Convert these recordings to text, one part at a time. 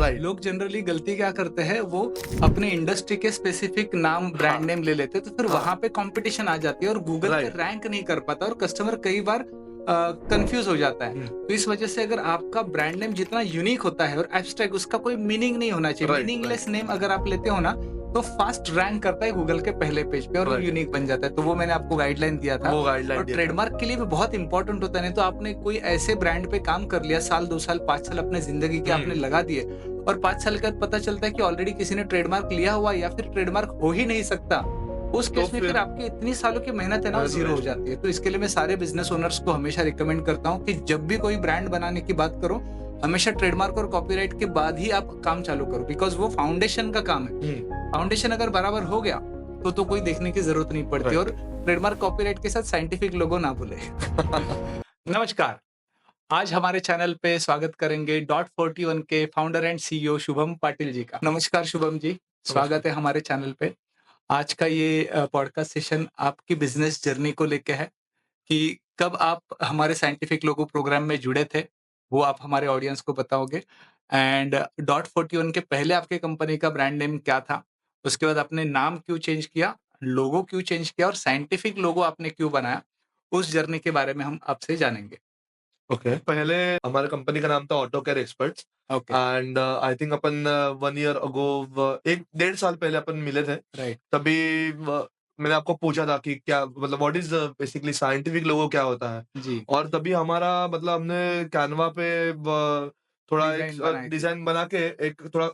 Right. लोग generally गलती क्या करते हैं, वो अपने इंडस्ट्री के स्पेसिफिक नाम, ब्रांड हाँ, नेम ले लेते हैं, तो फिर हाँ, वहां पे कंपटीशन आ जाती है और गूगल पे राइट। रैंक नहीं कर पाता और कस्टमर कई बार कंफ्यूज हो जाता है। हुँ, तो इस वजह से अगर आपका ब्रांड नेम जितना यूनिक होता है और एब्स्ट्रैक्ट, उसका कोई मीनिंग नहीं होना चाहिए, राइट, राइट, मीनिंगलेस नेम अगर आप लेते हो ना, तो फास्ट रैंक करता है गूगल के पहले पेज पे और वो राइट। यूनिक बन जाता है। तो वो मैंने आपको गाइडलाइन दिया था। वो और गाइडलाइन दिया था। ट्रेडमार्क के लिए भी बहुत इंपॉर्टेंट होता है, नहीं तो आपने कोई ऐसे ब्रांड पे काम कर लिया, साल 2 साल 5 साल अपने जिंदगी के आपने हुँ, लगा दिए और 5 साल के बाद पता चलता है कि ऑलरेडी किसी ने ट्रेडमार्क लिया हुआ है या फिर ट्रेडमार्क हो ही नहीं सकता। उस तो केस में फिर फिर आपकी इतनी सालों की मेहनत है ना, वो मेहनत ज़ीरो हो वेस्ट। जाती है। तो इसके लिए मैं सारे बिज़नेस ओनर्स को हमेशा रिकमेंड करता हूँ कि जब भी कोई ब्रांड बनाने की बात करो, हमेशा ट्रेडमार्क और कॉपीराइट के बाद ही आप काम चालू करो, बिकॉज़ वो फाउंडेशन का काम है। हुँ, फाउंडेशन अगर बराबर हो गया, तो कोई देखने की ज़रूरत नहीं पड़ती और राइट। ट्रेडमार्क कॉपीराइट के साथ साइंटिफिक लोगो ना भूलें। नमस्कार। आज हमारे चैनल पे स्वागत करेंगे डॉट 41 के founder and CEO Shubham Patil ji का। नमस्कार शुभम जी, नमस्कार। स्वागत है हमारे चैनल पे। आज का ये पॉडकास्ट सेशन आपकी बिज़नेस जर्नी को लेके है कि कब आप हमारे साइंटिफिक लोगो प्रोग्राम में जुड़े थे, वो आप हमारे ऑडियंस को बताओगे। एंड डॉट 41 के पहले आपके कंपनी का ब्रांड नेम क्या था? उसके बाद आपने नाम क्यों चेंज किया, लोगो क्यों चेंज किया और साइंटिफिक लोगो आपने क्यों बनाया? उस जर्नी के बारे में हम आपसे जानेंगे। ओके। पहले हमारे कंपनी का नाम था auto care experts okay, and I think upon 1 year ago 1 डेढ़ साल पहले अपन मिले थे। राइट। तभी व मैंने आपको पूछा था कि क्या मतलब व्हाट इज़ बेसिकली साइंटिफिक लोगो क्या होता है? जी, और तभी हमारा मतलब हमने कैनवा पे व थोड़ा एक डिज़ाइन बनाए थे। डिज़ाइन बना के एक थोड़ा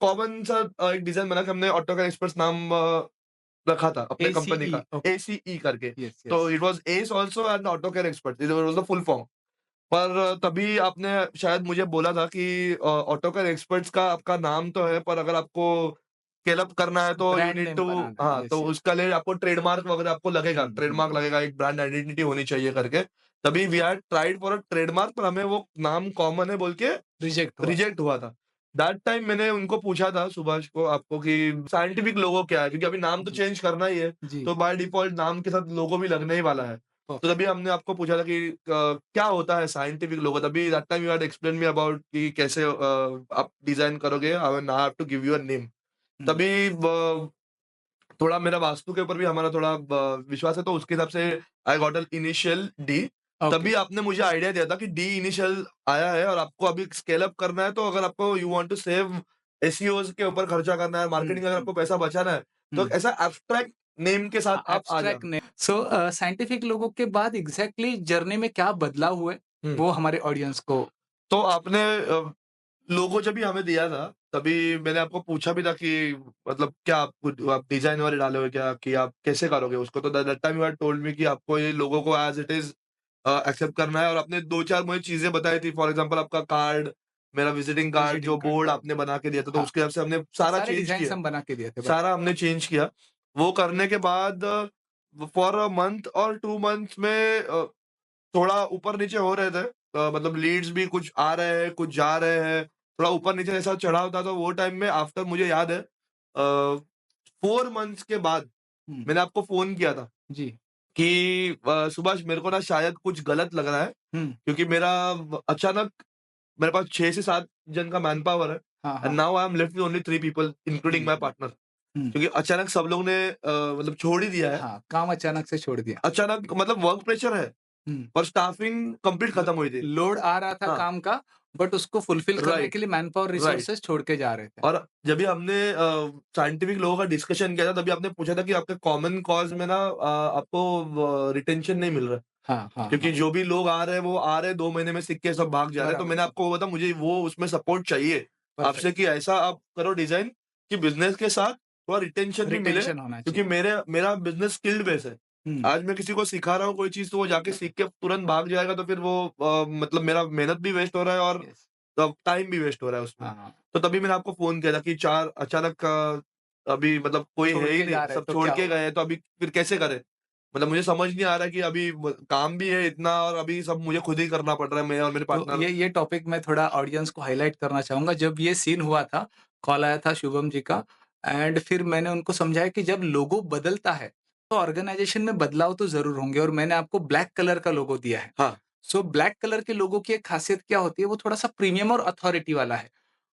कॉमन सा एक डिज़ाइन बना के हमने ऑटो केयर एक्सपर्ट्स नाम रखा था अपने कंपनी एसीई, का, ओके, एसीई करके। यस, तो yes. It was S also and auto care experts, it was the full form. पर तभी आपने शायद मुझे बोला था कि ऑटोकैड एक्सपर्ट्स का आपका नाम तो है, पर अगर आपको स्केल अप करना है तो you brand need name to बनाना है, हाँ, तो यस, यस। उसका लिए आपको ट्रेडमार्क वगैरह आपको लगेगा, हुँ। ट्रेडमार्क लगेगा, एक ब्रांड आइडेंटिटी होनी चाहिए करके। तभी we had tried for a trademark, पर हमें वो नाम कॉमन है बोल के रिजेक्ट हुआ था। रिजेक्ट हुआ था। दैट टाइम मैंने उनको पूछा था सुभाष को आपको कि साइंटिफिक लोगो क्या है? क्योंकि अभी नाम तो जी, चेंज करना ही है, जी, तो बाय डिफ़ॉल्ट नाम के साथ लोगो भी लगने ही वाला है। तो तभी परफेक्ट। हमने आपको पूछा था कि क्या होता है साइंटिफिक लोगो? तभी that time you had explain me about कि कैसे आप डिज़ाइन करोगे, I have to give you a name. हुँ, तभी ब थोड़ा मेरा वास्तु के ऊपर भी हमारा थोड़ा विश्वास है, तो उसके हिसाब से I got an initial D. Okay, तभी आपने मुझे आइडिया दिया था कि डी इनिशियल आया है और आपको अभी स्केल अप करना है, तो अगर आपको यू वांट टू सेव एसईओज़ के ऊपर खर्चा करना है, हुँ, मार्केटिंग अगर हुँ, आपको पैसा बचाना है, तो हुँ। ऐसा एब्स्ट्रैक्ट नेम के साथ आप आ एब्स्ट्रैक्ट जाना। नेम। सो साइंटिफिक लोगों के बाद एग्ज़ैक्टली जर्नी में क्या बदलाव हुए, हुँ। वो हमारे ऑडियंस को। तो आपने लोगो जब भी हमें दिया था, तभी मैंने आपको पूछा भी था कि मतलब क्या आप डिज़ाइन वाले डालोगे क्या? कि आप कैसे करोगे उसको? तो that time you had told me कि आपको ये लोगो को एज़ इट इज़ एक्सेप्ट करना है और आपने 2-4 मुझे चीज़ें बताई थी। फॉर एग्ज़ाम्पल आपका कार्ड, मेरा विज़िटिंग कार्ड जो विजिटिंग कार्ड, बोर्ड करेक्ट। आपने बना के दिया था, तो हाँ, उसके हिसाब से हमने सारा सारे चेंज डिज़ाइन्स किया। हम बना के दिए थे, सारा बराबर। हमने चेंज किया। वो करने के बाद फॉर अ मंथ और 2 मंथ्स में थोड़ा ऊपर-नीचे हो रहे थे। मतलब लीड्स भी कुछ आ रहे हैं, कुछ जा रहे हैं, थोड़ा ऊपर-नीचे ऐसा चढ़ाव था, तो वो टाइम में आफ्टर मुझे याद है 4 मंथ्स के बाद हुँ, मैंने आपको फ़ोन किया था जी, कि सुभाष मेरे को ना शायद कुछ गलत लग रहा है, हुँ, क्योंकि मेरा अचानक मेरे पास 6 से 7 जन का मैन पावर है हाँ, एंड हाँ, now I am left with only 3 people including hmm, my hmm, partner. हुँ। क्योंकि अचानक सब लोग ने मतलब छोड़ ही दिया है। हाँ, काम अचानक से छोड़ दिया। अचानक मतलब वर्क प्रेशर है, हुँ। पर स्टाफिंग कंप्लीट ल खत्म हुई थी। लोड आ रहा था हाँ, काम का, बट उसको फुलफिल करने के राइट, लिए मैनपावर राइट। रिसोर्सेज़ छोड़ के जा रहे थे। और जब भी हमने साइंटिफिक लोगों का डिस्कशन किया था, तभी आपने पूछा था कि आपके कॉमन कॉज़ में ना आपको रिटेंशन नहीं मिल रहा है। हाँ, हाँ, क्योंकि हाँ, जो भी लोग आ रहे हैं, वो आ रहे हैं, 2 महीने में सीख के सब भाग जा रहे हैं। तो बराबर, मैंने आपको बोला था मुझे वो उसमें सपोर्ट चाहिए परफेक्ट। आपसे कि ऐसा आप करो डिज़ाइन कि बिज़नेस के साथ थोड़ा रिटेंशन भी मिले, रिटेंशन होना क्योंकि चाहिए। मेरा बिज़नेस स्किल्ड बेस है। हुँ, आज मैं किसी को सिखा रहा हूँ कोई चीज़, तो वो जाके सीख के तुरंत भाग जाएगा, तो फिर वो मतलब मेरा मेहनत भी वेस्ट हो रहा है और यस। टाइम भी वेस्ट हो रहा है उसमें। हाँ, हाँ, तो तभी मैंने आपको फ़ोन किया था कि 4 अचानक अभी मतलब कोई छोड़ है ही के नहीं, जा रहे हैं सब तो छोड़ क्या के गए होगा? हैं, तो अभी फिर कैसे करें? मतलब मुझे समझ नहीं आ रहा है कि अभी काम भी है इतना और अभी सब मुझे खुद ही करना पड़ रहा है, मैं और मेरे तो पार्टनर। ये टॉपिक मैं थोड़ा ऑडियंस को हाइलाइट करना चाहूँगा। जब ये सीन हुआ था, कॉल आया था शुभम जी का एंड फिर मैंने उनको समझाया कि जब लोगो बदलता है, तो ऑर्गनाइज़ेशन में बदलाव तो ज़रूर होंगे और मैंने आपको ब्लैक कलर का लोगो दिया है। हाँ, सो ब्लैक कलर के लोगो की एक खासियत क्या होती है, वो थोड़ा-सा प्रीमियम और अथॉरिटी वाला है।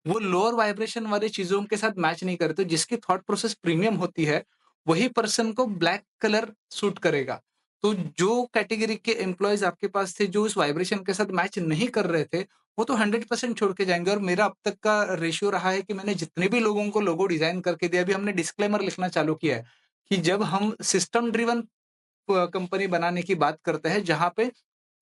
वो लोअर वाइब्रेशन वाली चीज़ों के साथ मैच नहीं करते, जिसकी थॉट प्रोसेस प्रीमियम होती है, वही पर्सन को ब्लैक कलर सूट करेगा। तो जो कैटेगरी के एम्प्लॉइज़ आपके पास थे, जो उस वाइब्रेशन के साथ मैच नहीं कर रहे थे, वो तो 100% छोड़ के जाएँगे और मेरा अब तक का रेशियो रहा है कि मैंने जितने भी लोगों को लोगो डिज़ाइन करके दिया, अभी हमने डिस्क्लेमर लिखना चालू किया है, कि जब हम सिस्टम ड्रिवन कंपनी बनाने की बात करते हैं, जहाँ पे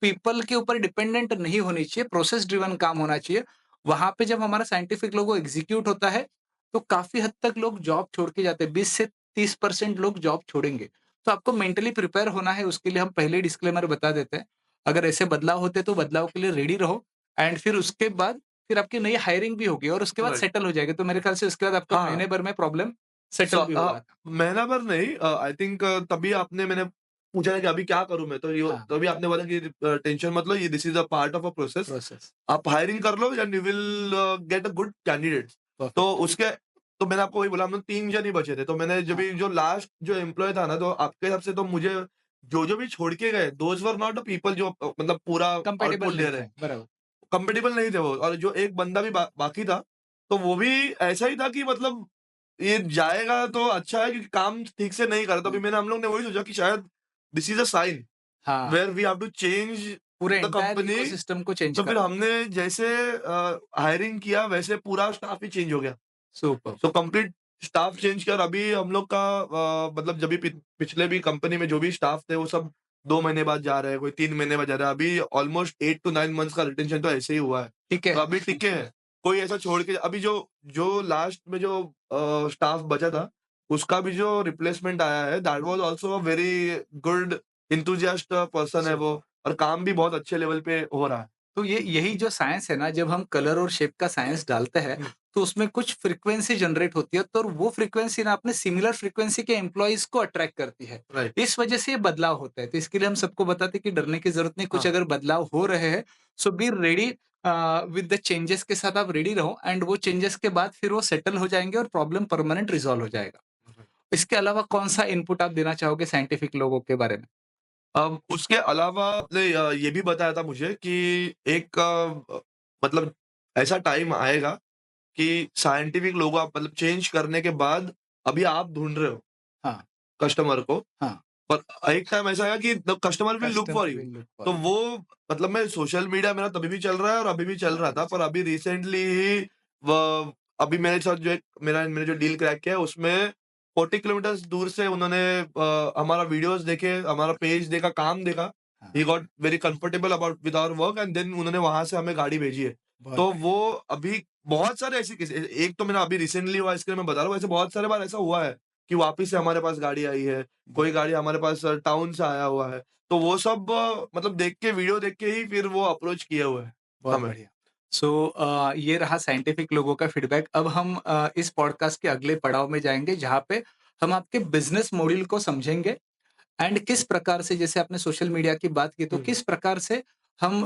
पीपल के ऊपर डिपेंडेंट नहीं होनी चाहिए, प्रोसेस ड्रिवन काम होना चाहिए। वहाँ पे जब हमारा साइंटिफिक लोगो एग्ज़ीक्यूट होता है, तो काफ़ी हद तक लोग जॉब छोड़ के जाते हैं, 20 से 30% लोग जॉब छोड़ेंगे। तो आपको मेंटली प्रिपेयर होना है, उसके लिए हम पहले ही डिस्क्लेमर बता देते हैं। अगर ऐसे बदलाव होते हैं, तो बदलाव के लिए रेडी रहो एंड फिर उसके बाद फिर आपकी नई हायरिंग भी होगी और उसके बाद राइट। सेटल हो जाएगा। तो मेरे ख्याल से उसके बाद आपका हाँ, महीने भर में प्रॉब्लम सेटल भी हो रहा था। महीना भर नहीं, आई थिंक तभी आपने मैंने पूछा है कि अभी क्या करूँ मैं? तो यो हाँ, तभी आपने बोला कि टेंशन मत लो, ये this is a part of a process. Process. आप हायरिंग कर लो and you will get a good candidates. तो परफेक्ट। उसके तो मैंने आपको वही बोला, हम लोग 3 जन ही बचे थे। तो मैंने जब हाँ, भी जो लास्ट जो एम्प्लॉयी था ना, तो आपके हिसाब से तो मुझे जो-जो भी छोड़ के गए, those were not the people जो मतलब पूरा आउटपुट कंपैटिबल दे नहीं रहे थे। हैं। बराबर। कंपैटिबल नहीं थे वो, और जो एक बंदा भी बाकी था, तो वो भी ऐसा ही था कि मतलब ये जाएगा तो अच्छा है, क्योंकि काम ठीक से नहीं कर रहा। तो अभी हुँ। मैंने हम लोग ने वही सोचा कि शायद दिस इज़ अ साइन हाँ, where we have to change पूरे द एंटायर कंपनी। इकोसिस्टम को चेंज तो फिर करना। हमने जैसे हायरिंग किया, वैसे पूरा स्टाफ ही चेंज हो गया। Superb! So complete staff change किया, और अभी हम लोग का मतलब जब भी पिछले भी कंपनी में जो भी स्टाफ थे, वो सब 2 महीने बाद जा रहे हैं, कोई 3 महीने बाद जा रहा है। अभी ऑलमोस्ट 8 टू 9 मंथ्स का रिटेंशन तो ऐसे ही हुआ है। ठीक तो है। अभी टिके हैं। कोई ऐसा छोड़ के अभी जो जो लास्ट में जो स्टाफ बचा था, उसका भी जो रिप्लेसमेंट आया है, that was also a very good enthusiast person है वो, सुपर्ब! और काम भी बहुत अच्छे लेवल पे हो रहा है। तो ये यही जो साइंस है ना, जब हम कलर और शेप का साइंस डालते हैं, हुँ, तो उसमें कुछ फ्रीक्वेंसी जनरेट होती है, तो वो फ्रीक्वेंसी ना अपने सिमिलर फ्रीक्वेंसी के एम्प्लॉइज़ को अट्रैक्ट करती है। राइट। इस वजह से ये बदलाव होता है। तो इसके लिए हम सबको बताते हैं कि डरने की ज़रूरत नहीं, कुछ हाँ। अगर बदलाव हो रहे हैं, so be ready with the changes के साथ आप रेडी रहो एंड वो चेंजेस के बाद फिर वो सेटल हो जाएँगे और प्रॉब्लम परमानेंट रिज़ॉल्व हो जाएगा। इसके अलावा कौन-सा इनपुट आप देना चाहोगे साइंटिफिक लोगों के बारे में? अब उसके अलावा आपने ये भी बताया था मुझे कि एक मतलब ऐसा टाइम आएगा कि साइंटिफिक लोगो आप मतलब चेंज करने के बाद अभी आप ढूँढ रहे हो हाँ, कस्टमर को, हाँ। पर एक टाइम ऐसा आएगा कि the customer will look for customer you. Will look for तो यू। वो मतलब मैं सोशल मीडिया मेरा तभी भी चल रहा है और अभी भी चल हाँ, रहा अभी था, भी पर चल अभी रिसेंटली ही व अभी मेरे साथ जो एक मेरा मैंने जो डील क्रैक किया है, उसमें 40 किलोमीटर्स दूर से उन्होंने हमारा वीडियोज़ देखे, हमारा पेज देखा, काम देखा। हाँ, he got very comfortable about with our work and then उन्होंने वहाँ से हमें गाड़ी भेजी है। बहुत तो बढ़िया। वो अभी बहुत सारे ऐसे केस एक तो मेरा अभी रिसेंटली हुआ, इसके लिए मैं बता रहा हूँ, ऐसे बहुत सारे बार ऐसा हुआ है कि वापस से हमारे पास गाड़ी आई है, कोई बहुत गाड़ी हमारे पास टाउन से आया हुआ है। तो वो सब मतलब देख के, वीडियो देख के ही फिर वो अप्रोच किए हुए हैं बहुत हमें। बढ़िया। सो ये रहा साइंटिफिक लोगों का फीडबैक। अब हम इस पॉडकास्ट के अगले पड़ाव में जाएँगे, जहाँ पे हम आपके बिज़नेस मॉडल को समझेंगे एंड किस प्रकार से जैसे आपने सोशल मीडिया की बात की, तो हुँ, किस प्रकार से हम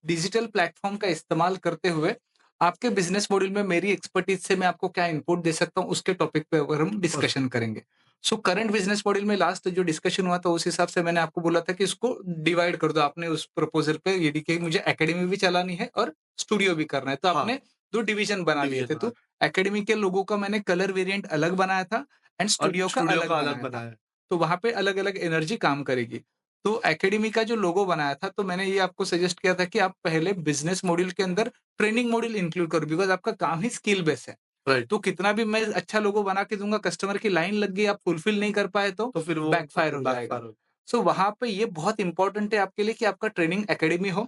डिजिटल प्लेटफ़ॉर्म का इस्तेमाल करते हुए आपके बिज़नेस मॉडल में मेरी एक्सपर्टीज़ से मैं आपको क्या इनपुट दे सकता हूँ, उसके टॉपिक पे ऊपर हम परफेक्ट। डिस्कशन करेंगे। सो करंट बिज़नेस मॉडल में लास्ट जो डिस्कशन हुआ था, उस हिसाब से मैंने आपको बोला था कि इसको डिवाइड कर दो। आपने उस प्रपोज़ल पे ये लिखा कि मुझे एकेडमी भी चलानी है और स्टूडियो भी करना है, तो हाँ, आपने 2 डिवीज़न बना लिए डिवीज़न थे। बना तो है एकेडमी के लोगों का मैंने कलर वेरिएंट अलग बनाया था एंड और स्टूडियो का स्टूडियो अलग का अलग बनाया था। बनाया है। तो वहाँ पे अलग-अलग एनर्जी काम करेगी। तो एकेडमी का जो लोगो बनाया था, तो मैंने ये आपको सजेस्ट किया था कि आप पहले बिज़नेस मॉड्यूल के अंदर ट्रेनिंग मॉड्यूल इंक्लूड करो बिकॉज़ आपका काम ही स्किल बेस है। राइट। तो कितना भी मैं अच्छा लोगो बना के दूँगा, कस्टमर की लाइन लग गई, आप फुलफिल नहीं कर पाए तो तो फिर वो बैकफायर हो जाएगा। बैकफायर हो। सो वहाँ पे ये बहुत इम्पोर्टेंट है आपके लिए कि आपका ट्रेनिंग एकेडमी हो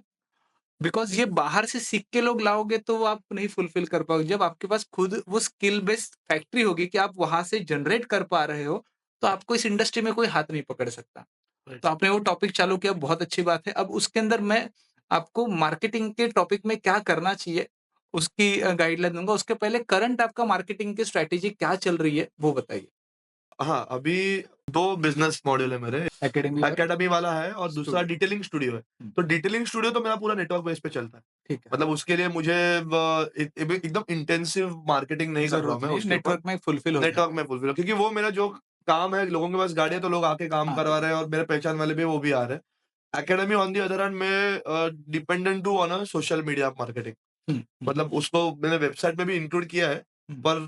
बिकॉज़ ये बाहर से सीख के लोग लाओगे तो वो आप नहीं फुलफिल कर पाओगे। जब आपके पास खुद वो स्किल बेस्ड फैक्ट्री होगी कि आप वहाँ से जनरेट कर पा रहे हो, तो आपको इस इंडस्ट्री में कोई हाथ नहीं पकड़ सकता। राइट। तो आपने वो टॉपिक चालू किया, बहुत अच्छी बात है। अब उसके अंदर मैं आपको मार्केटिंग के टॉपिक में क्या करना चाहिए, उसकी गाइडलाइन दूँगा। उसके पहले करंट आपका मार्केटिंग की स्ट्रैटेजी क्या चल रही है, वो बताइए? हाँ, अभी 2 बिज़नेस मॉडल है मेरे। एकेडमी और एकेडमी वाला है और दूसरा स्टूडियो। डिटेलिंग स्टूडियो है। हुँ, तो डिटेलिंग स्टूडियो तो मेरा पूरा नेटवर्क बेस पे चलता है। ठीक है। मतलब उसके लिए मुझे एकदम इंटेंसिव मार्केटिंग नहीं कर रहा हूँ ज़रूरत मैं नहीं है, उसके ऊपर। नेटवर्क में फुलफिल हो नेटवर्क जाएगा। में फुलफिल, क्योंकि वो मेरा जो काम है, लोगों के पास गाड़ी है तो लोग आके काम आते करवा हैं, रहे हैं और मेरे पहचान वाले भी वो भी आ रहे हैं। Academy on the other hand मैं डिपेंडेंट हूँ on a social media marketing. हुँ, हुँ, मतलब उसको मैंने वेबसाइट में भी इंक्लूड किया है, हुँ। पर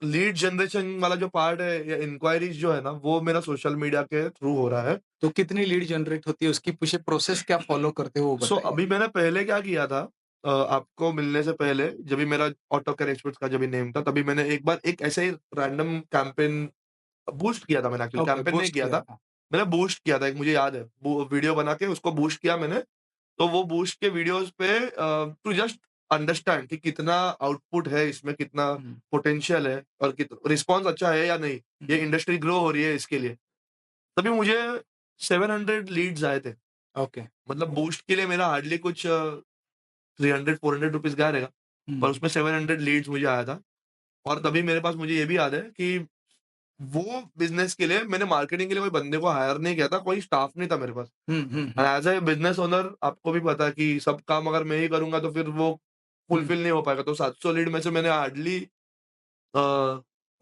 लीड जनरेशन वाला जो पार्ट है या इंक्वायरीज़ जो है ना, वो मेरा सोशल मीडिया के थ्रू हो रहा है। तो कितनी लीड जनरेट होती है? उसकी पीछे प्रोसेस क्या फ़ॉलो करते हो वो सो बताइए? अभी मैंने पहले क्या किया था, आपको मिलने से पहले जब भी मेरा ऑटो केयर एक्सपर्ट्स का जब भी नेम था, तभी मैंने एक बार एक ऐसे ही रैंडम कैंपेन बूस्ट किया था मैंने, एक्चुअली ओके, कैंपेन नहीं बूस्ट किया किया था। था। मैंने बूस्ट किया था, एक मुझे याद है, वो वीडियो बना के उसको बूस्ट किया मैंने। तो वो बूस्ट के वीडियोज़ पे टू जस्ट अंडरस्टैंड कि कितना आउटपुट है इसमें, कितना हुँ, पोटेंशियल है और रिस्पॉन्स अच्छा है या नहीं, हुँ, ये इंडस्ट्री ग्रो हो रही है इसके लिए। तभी मुझे 700 लीड्स आए थे। ओके। मतलब बूस्ट के लिए मेरा हार्डली कुछ 300-400 रुपीज़ गया रहेगा, पर हुँ, उसमें 700 लीड्स मुझे आया था। और तभी मेरे पास, मुझे ये भी याद है कि वो बिज़नेस के लिए मैंने मार्केटिंग के लिए कोई बंदे को हायर नहीं किया था, कोई स्टाफ नहीं था मेरे पास। Hmm, hmm, and hmm, as a business owner आपको भी पता है कि सब काम अगर मैं ही करूँगा तो फिर वो हुँ। फुलफिल नहीं हो पाएगा। तो 700 लीड में से मैंने हार्डली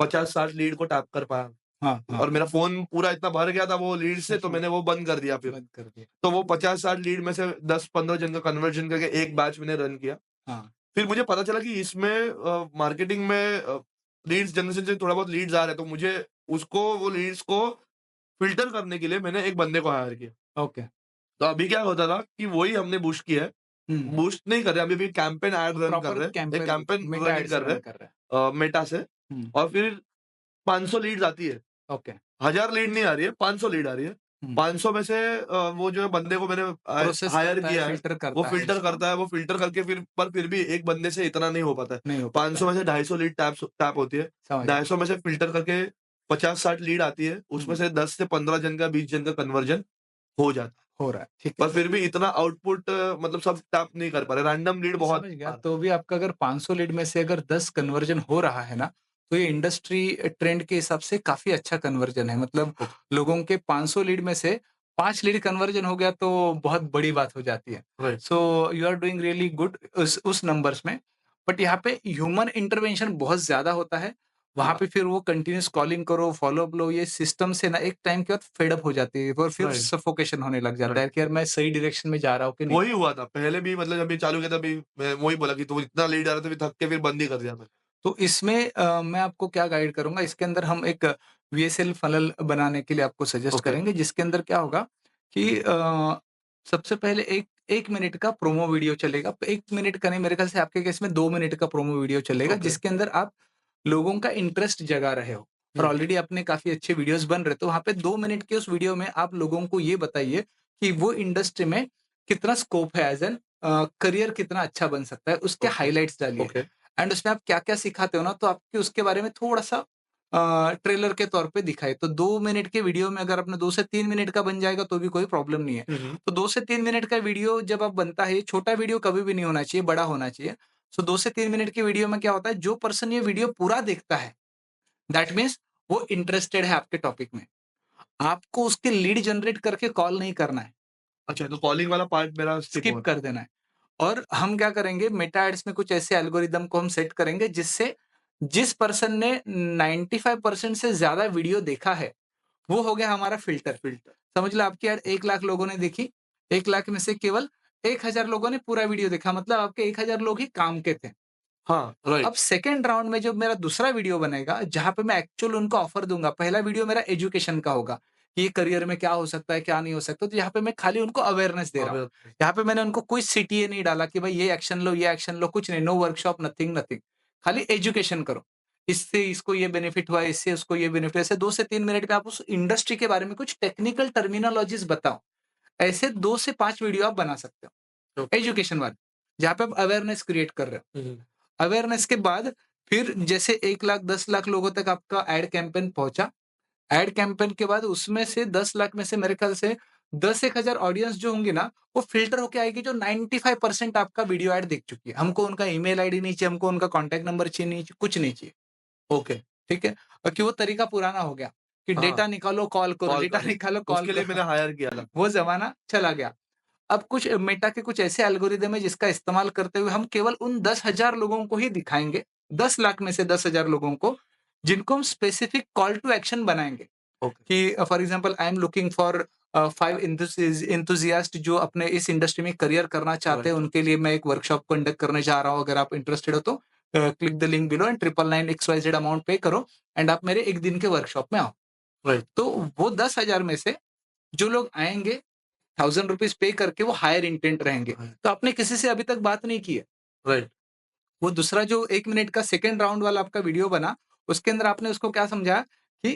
50-60 लीड को टैप कर पाया। हाँ, हाँ, और मेरा फ़ोन पूरा इतना भर गया था वो लीड से, तो मैंने वो बंद कर दिया फिर। बंद कर दिया। तो वो 50-60 लीड में से 10-15 जन का कन्वर्जन करके एक बैच मैंने रन किया। हाँ, फिर मुझे पता चला कि इसमें मार्केटिंग में लीड्स जनरेशन से थोड़ा बहुत लीड्स आ रहे हैं, तो मुझे वो लीड्स को फ़िल्टर करने के लिए मैंने एक बंदे को हायर किया। ओके। तो अभी क्या होता था कि वही हमने बूस्ट किया है। हुँ, बूस्ट नहीं कर रहे, अभी-अभी कैंपेन ऐड रन कर प्रॉपर रहे हैं। एक campaign campaign Meta running ads कर रहे रन हैं कर रहा है। मेटा से। हुँ, और फिर 500 लीड्स आती है। ओके। 1000 लीड नहीं आ रही है, 500 लीड आ रही है। हुँ, 500 में से वो जो बंदे को मैंने प्रोसेस हायर करता है, किया है, फ़िल्टर वो करता है फ़िल्टर एड्स को, करता है, वो फ़िल्टर करके फिर भी एक बंदे से इतना नहीं हो पाता है। नहीं हो पाता 500 है। में से 250 लीड टैप होती है। समझ गया। 250 में से फ़िल्टर करके 50-60 लीड आती है, उसमें हुँ, से 10 से 15 जन का, 20 जन का कन्वर्जन हो जाता है। हो रहा है, ठीक है। पर फिर भी इतना आउटपुट मतलब सब टैप नहीं कर पा रहे, रैंडम लीड मैं बहुत समझ गया, आ रहा तो भी आपका अगर 500 लीड में से अगर 10 कन्वर्जन हो रहा है ना, तो ये इंडस्ट्री ट्रेंड के हिसाब से काफ़ी अच्छा कन्वर्जन है। मतलब है। ओके, लोगों के 500 लीड में से 5 लीड कन्वर्जन हो गया तो बहुत बड़ी बात हो जाती है। Right. So you are doing really good उस नंबर्स में। बट यहाँ पे ह्यूमन इंटरवेंशन बहुत ज़्यादा होता है। वहाँ हाँ, पे फिर वो कंटीन्यूअस कॉलिंग करो, फ़ॉलो-अप लो, ये सिस्टम से ना एक टाइम के बाद फेड अप हो जाती है और फिर राइट, सफोकेशन होने लग जाता राइट। है कि यार मैं सही डायरेक्शन में जा रहा हूँ कि नहीं। वही हुआ था। पहले भी मतलब जब ये चालू किया था, अभी मैं वही बोला कि तो इतना लीड आ रहा था, फिर थक के फिर बंद ही कर दिया मैंने। तो इसमें मैं आपको क्या गाइड करूँगा, इसके अंदर हम एक वीएसएल फ़नल बनाने के लिए आपको सजेस्ट ओके, करेंगे, जिसके अंदर क्या होगा कि सबसे पहले 1 मिनट का प्रोमो वीडियो चलेगा। 1 मिनट का नहीं, मेरे ख़्याल से आपके केस में 2 मिनट का प्रोमो वीडियो चलेगा, ओके। जिसके अंदर आप लोगों का इंटरेस्ट जगा रहे हो और हुँ, ऑलरेडी अपने काफ़ी अच्छे वीडियोज़ बन रहे, तो वहाँ पे 2 मिनट के उस वीडियो में आप लोगों को ये बताइए कि वो इंडस्ट्री में कितना स्कोप है, करियर कितना अच्छा बन सकता है, उसके ओके, हाइलाइट्स डालिए। ओके। एंड उसमें आप क्या-क्या सिखाते हो ना, तो आपके उसके बारे में थोड़ा-सा ट्रेलर के तौर पे दिखाएँ। तो 2 मिनट के वीडियो में अगर अपना 2 से 3 मिनट का बन जाएगा तो भी कोई प्रॉब्लम नहीं है। हुँ, हुँ। तो 2 से 3 मिनट का वीडियो जब अब बनता है, ये छोटा वीडियो कभी भी नहीं होना चाहिए, बड़ा होना चाहिए। सो 2 से 3 मिनट के वीडियो में क्या होता है, जो पर्सन ये वीडियो पूरा देखता है, दैट मीन्स वो इंटरेस्टेड है आपके टॉपिक में। आपको उसके लीड जनरेट करके कॉल नहीं करना है। अच्छा, तो कॉलिंग वाला पार्ट मेरा स्किप स्किप हो रहा कर देना है। और हम क्या करेंगे, मेटा एड्स में कुछ ऐसे एल्गोरिदम को हम सेट करेंगे जिससे जिस पर्सन ने 95% से ज़्यादा वीडियो देखा है, वो हो गया हमारा फ़िल्टर। है। फ़िल्टर। समझ लो आपकी ऐड 1 लाख लोगों ने देखी, 1 लाख में से केवल 1000 लोगों ने पूरा वीडियो देखा, मतलब आपके 1000 लोग ही काम के थे। हाँ, अब राइट। सेकंड राउंड में जो मेरा दूसरा वीडियो बनेगा, जहाँ पे मैं एक्चुअल उनको ऑफर दूँगा, पहला वीडियो मेरा एजुकेशन का होगा, कि ये करियर में क्या हो सकता है, क्या नहीं हो सकता, तो यहाँ पे मैं खाली उनको अवेयरनेस दे रहा हूँ। अवेयरनेस। यहाँ पे मैंने उनको कोई सीटीए नहीं डाला कि भाई ये एक्शन लो, ये एक्शन लो, कुछ नहीं, नो वर्कशॉप, नथिंग, नथिंग। खाली एजुकेशन करो। इससे इसको ये बेनिफिट हुआ, इससे उसको ये बेनिफिट, ऐसे 2 से 3 मिनट में आप उस इंडस्ट्री के बारे में कुछ टेक्निकल टर्मिनोलॉजीज़ बताओ। ऐसे 2 से 5 वीडियो आप बना सकते हो, ओके। एजुकेशन वाले, जहाँ पे आप अवेयरनेस क्रिएट कर रहे हो। हुँ, हुँ। अवेयरनेस के बाद फिर जैसे 1 लाख 10 लाख लोगों तक आपका एड कैंपेन पहुँचा। एड कैंपेन के बाद उसमें से 10 लाख में से मेरे ख़्याल से 10-1 हज़ार ऑडियंस जो होंगी ना, वो फ़िल्टर होके आएगी जो 95% आपका वीडियो एड देख चुकी है। हमको उनका ईमेल आईडी नहीं चाहिए, हमको उनका कॉन्टैक्ट नंबर चाहिए नहीं, कुछ नहीं चाहिए, ओके। ठीक है? कि वो तरीका पुराना हो गया कि हाँ, डेटा निकालो, कॉल करो, कॉल डेटा करो। निकालो, कॉल उसके लिए करो। मैंने हायर किया था। वो ज़माना चला गया। अब कुछ मेटा के कुछ ऐसे एल्गोरिदम है जिसका इस्तेमाल करते हुए हम केवल उन 10,000 लोगों को ही दिखाएँगे, 10 लाख में से 10,000 लोगों को, जिनको हम स्पेसिफिक कॉल टू एक्शन बनाएँगे ओके, कि for example I am looking for 5 enthusiast जो अपने इस इंडस्ट्री में करियर करना चाहते हैं, राइट, उनके लिए मैं एक वर्कशॉप कंडक्ट करने जा रहा हूँ। अगर आप इंटरेस्टेड हो तो click the link below and 999 XYZ amount पे करो एंड आप मेरे 1 दिन के वर्कशॉप में आओ। राइट, तो वो 10,000 में से जो लोग आएँगे, ₹1000 पे करके वो हायर इंटेंट रहेंगे। राइट, तो आपने किसी से अभी तक बात नहीं की है। राइट। वो दूसरा जो 1 मिनट का सेकंड राउंड वाला आपका वीडियो बना, उसके अंदर आपने उसको क्या समझाया कि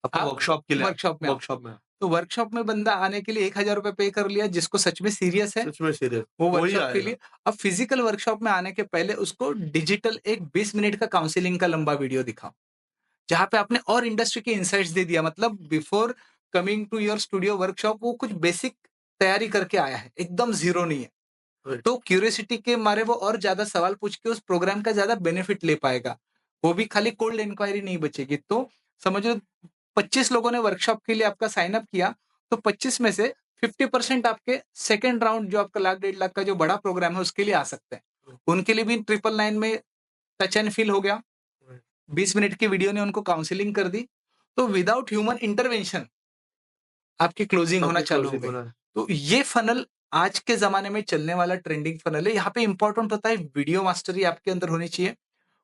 आपको आप वर्कशॉप के लिए वर्कशॉप में आओ। वर्कशॉप में तो वर्कशॉप में बंदा आने के लिए ₹1000 पे कर लिया, जिसको सच में सीरियस है, सच में सीरियस वो वही वर्कशॉप के आएगा। लिए। अब फिजिकल वर्कशॉप में आने के पहले उसको डिजिटल एक 20 मिनट का काउंसलिंग का लंबा वीडियो दिखाओ, जहाँ पे आपने और इंडस्ट्री के इनसाइट्स दे दिया। मतलब before coming to your studio workshop वो कुछ बेसिक तैयारी करके आया है, एकदम ज़ीरो नहीं है। राइट, तो क्यूरियोसिटी के मारे वो और ज़्यादा सवाल पूछ के उस प्रोग्राम का ज़्यादा बेनिफिट ले पाएगा। वो भी खाली कोल्ड इंक्वायरी नहीं बचेगी। तो समझ लो 25 लोगों ने वर्कशॉप के लिए आपका साइन अप किया, तो 25 में से 50% आपके सेकंड राउंड जो आपका लाख 1.5 लाख का जो बड़ा प्रोग्राम है उसके लिए आ सकते हैं। उनके लिए भी 999 में टच एंड फील हो गया। राइट। 20 मिनट की वीडियो ने उनको काउंसलिंग कर दी। तो विदाउट ह्यूमन इंटरवेंशन आपकी क्लोजिंग होना आपकी चालू हो क्लोजिंग गई। होना है। तो ये फनल आज के ज़माने में चलने वाला ट्रेंडिंग फनल है। यहाँ पे इम्पोर्टेंट होता है वीडियो मास्टरी आपके अंदर होनी चाहिए,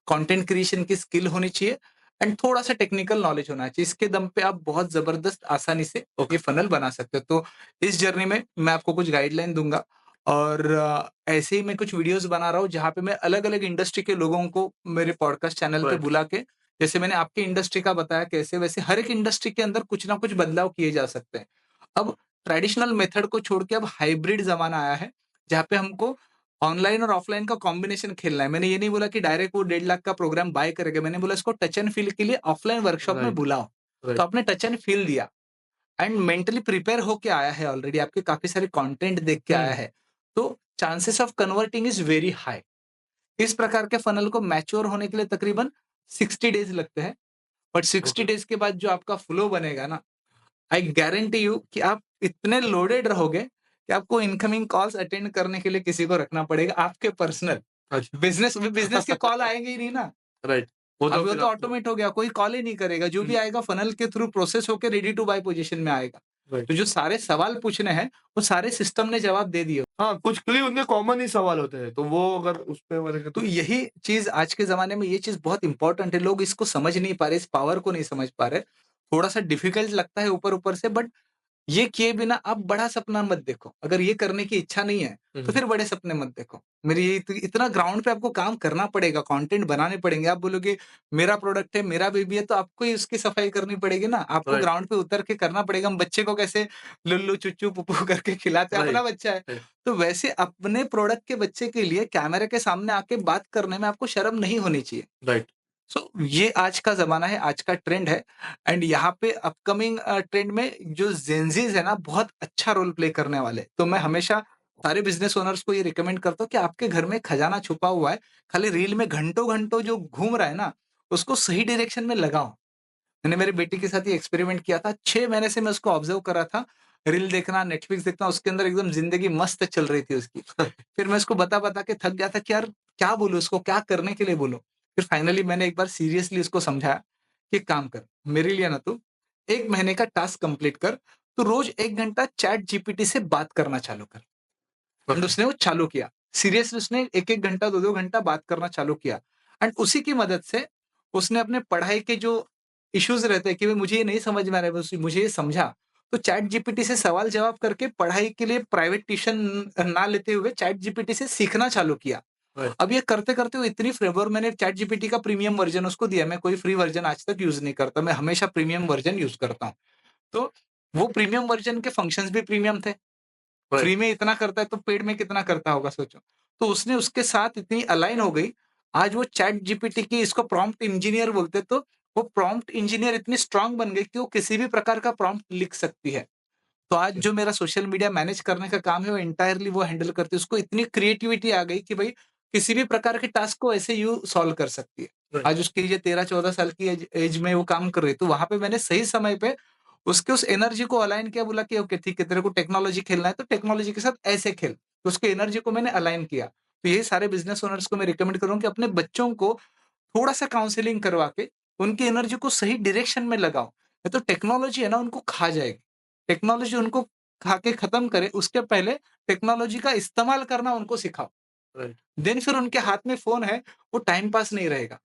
कंटेंट क्रिएशन की स्किल होनी चाहिए एंड थोड़ा-सा टेक्निकल नॉलेज होना चाहिए। इसके दम पे आप बहुत ज़बरदस्त आसानी से ये ओके, फनल बना सकते हो। तो इस जर्नी में मैं आपको कुछ गाइडलाइन दूँगा और ऐसे ही मैं कुछ वीडियोज़ बना रहा हूँ जहाँ पे मैं अलग-अलग इंडस्ट्री के लोगों को मेरे पॉडकास्ट चैनल पे राइट, बुला के, जैसे मैंने आपकी इंडस्ट्री का बताया कैसे, वैसे हर एक इंडस्ट्री के अंदर कुछ ना कुछ बदलाव किए जा सकते हैं। अब ट्रेडिशनल मेथड को छोड़ के अब हाइब्रिड ज़माना आया है, जहाँ पे हमको ऑनलाइन और ऑफलाइन का कॉम्बिनेशन खेलना है। मैंने ये नहीं बोला कि डायरेक्ट वो 1.5 लाख का प्रोग्राम बाय करेगा। मैंने बोला इसको टच एंड फील के लिए ऑफलाइन वर्कशॉप में राइट, बुलाओ। तो राइट। आपने टच एंड फील दिया एंड मेंटली प्रिपेयर होके आया है ऑलरेडी, आपके काफ़ी सारे कंटेंट देख के आया हुँ, है। तो chances of converting is very high. इस प्रकार के फनल को मैच्योर होने के लिए तकरीबन 60 डेज़ लगते हैं। बट 60 ओके, डेज़ के बाद जो आपका फ्लो बनेगा ना, आई गारंटी यू कि आप इतने लोडेड रहोगे कि आपको इनकमिंग कॉल्स अटेंड करने के लिए किसी को रखना पड़ेगा, आपके पर्सनल। अच्छा, बिज़नेस के कॉल आएँगे ही नहीं ना। राइट। वो तो अब वो फिर तो आपको ऑटोमेट हो गया, कोई कॉल ही नहीं करेगा, जो भी हुँ, आएगा फनल के थ्रू प्रोसेस होके रेडी टू बाय पोज़ीशन में आएगा। राइट। तो जो सारे सवाल पूछने हैं, वो सारे सिस्टम ने जवाब दे दिए। हाँ, कुछ क्योंकि उनके कॉमन ही सवाल होते हैं, तो वो अगर उस पे करेंगे तो तो यही चीज़ आज के ज़माने में ये चीज़ बहुत इम्पोर्टेंट है, लोग इसको समझ नहीं पा रहे, इस पावर को नहीं समझ पा रहे। थोड़ा-सा डिफ़िकल्ट लगता है ऊपर-ऊपर से, बट ये किए बिना आप बड़ा सपना मत देखो। अगर ये करने की इच्छा नहीं है, हुँ, तो हुँ, फिर बड़े सपने मत देखो। मेरी ये इतना ग्राउंड पे आपको काम करना पड़ेगा, कंटेंट बनाने पड़ेंगे। आप बोलोगे मेरा प्रोडक्ट है, मेरा बेबी है, तो आपको ही उसकी सफाई करनी पड़ेगी ना। आपको राइट, ग्राउंड पे उतर के करना पड़ेगा। हम बच्चे को कैसे लुल्लू, चुच्चू, पुप्पू करके खिलाते हैं, अपना राइट, बच्चा है। राइट, तो वैसे अपने प्रोडक्ट के बच्चे के लिए कैमरे के सामने आके बात करने में आपको शर्म नहीं होनी चाहिए। राइट, सो ये आज का ज़माना है, आज का ट्रेंड है एंड यहाँ पे अपकमिंग ट्रेंड में जो जेनज़ीज़ है ना, बहुत अच्छा रोल प्ले करने वाले हैं। तो मैं हमेशा सारे बिज़नेस ओनर्स को ये रिकमेंड करता हूँ कि आपके घर में खजाना छुपा हुआ है, खाली रील में घंटों-घंटों जो घूम रहा है ना, उसको सही डायरेक्शन में लगाओ। मैंने मेरी बेटी के साथ ये एक्सपेरिमेंट किया था, 6 महीने से मैं उसको ऑब्ज़र्व कर रहा था, रील देखना, नेटफ्लिक्स देखना, उसके अंदर एकदम ज़िंदगी मस्त चल रही थी उसकी। फिर मैं उसको बता-बता के थक गया था कि यार क्या बोलूँ उसको, क्या करने के लिए बोलूँ? फिर फाइनली मैंने एक बार सीरियसली उसको समझाया कि एक काम कर, मेरे लिए ना तू 1 महीने का टास्क कंप्लीट कर, तू रोज़ 1 घंटा चैट जीपीटी से बात करना चालू कर। एंड ओके, उसने वो चालू किया। सीरियसली उसने 1-1 घंटा, 2-2 घंटा बात करना चालू किया एंड उसी की मदद से उसने अपने पढ़ाई के जो इश्यूज़ रहते हैं कि भई मुझे ये नहीं समझ में आ रहा है, बस मुझे ये समझा। तो चैट जीपीटी से सवाल-जवाब करके पढ़ाई के लिए प्राइवेट ट्यूशन ना लेते हुए चैट जीपीटी से सीखना चालू किया। राइट, अब ये करते-करते वो इतनी फेवर, मैंने चैट जीपीटी का प्रीमियम वर्ज़न उसको दिया। मैं कोई फ्री वर्ज़न आज तक यूज़ नहीं करता। मैं हमेशा प्रीमियम वर्ज़न यूज़ करता हूँ। तो वो प्रीमियम वर्ज़न के फंक्शंस भी प्रीमियम थे। राइट, फ्री में इतना करता है तो पेड में कितना करता होगा सोचो। तो उसने उसके साथ इतनी अलाइन हो गई, आज वो चैट जीपीटी की, इसको प्रॉम्प्ट इंजीनियर बोलते हैं, तो वो प्रॉम्प्ट इंजीनियर इतनी स्ट्रॉन्ग बन गई कि वो किसी भी प्रकार का प्रॉम्प्ट लिख सकती है। तो आज ओके, जो मेरा सोशल मीडिया मैनेज करने का काम है वो एंटायरली वो हैंडल करती है। उसको इतनी क्रिएटिविटी आ गई कि भाई किसी भी प्रकार के टास्क को ऐसे यूँ सॉल्व कर सकती है। राइट, आज उसकी ये 13-14 साल की एज एज में वो काम कर रही है। तो वहाँ पे मैंने सही समय पे उसके उस एनर्जी को अलाइन किया, बोला कि ओके ठीक है, तेरे को टेक्नोलॉजी खेलना है तो टेक्नोलॉजी के साथ ऐसे खेल। तो उसकी एनर्जी को मैंने अलाइन किया। तो यही सारे बिज़नेस ओनर्स को मैं रिकमेंड करूँगा कि अपने बच्चों को थोड़ा-सा काउंसलिंग करवा के उनकी एनर्जी को सही डायरेक्शन में लगाओ। नहीं तो टेक्नोलॉजी है ना उनको खा जाएगी। टेक्नोलॉजी उनको खा के खत्म करें, उसके पहले टेक्नोलॉजी का इस्तेमाल करना उनको सिखाओ। राइट। देन फिर उनके हाथ में फ़ोन है, वो टाइम पास नहीं रहेगा।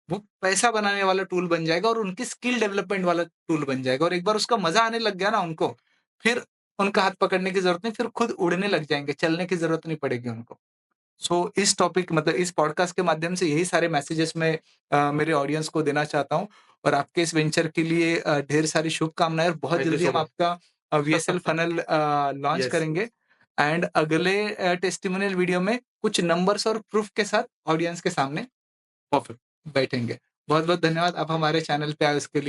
वो पैसा बनाने वाला टूल बन जाएगा और उनकी स्किल डेवलपमेंट वाला टूल बन जाएगा और एक बार उसका मज़ा आने लग गया ना उनको, फिर उनका हाथ पकड़ने की ज़रूरत नहीं, फिर खुद उड़ने लग जाएँगे, चलने की ज़रूरत नहीं पड़ेगी उनको। सो इस टॉपिक मतलब इस पॉडकास्ट के माध्यम से यही सारे मैसेजेस मैं मेरे ऑडियंस को देना चाहता हूँ और आपके इस वेंचर के लिए ढेर सारी शुभकामनाएँ और बहुत थैंक यू जल्दी सो हम मच। आपका वीएसएल फनल लॉन्च यस, करेंगे एंड अगले टेस्टिमोनियल वीडियो में कुछ नंबर्स और प्रूफ के साथ ऑडियंस के सामने परफेक्ट। बैठेंगे। बहुत-बहुत धन्यवाद आप हमारे चैनल पे आए उसके लिए।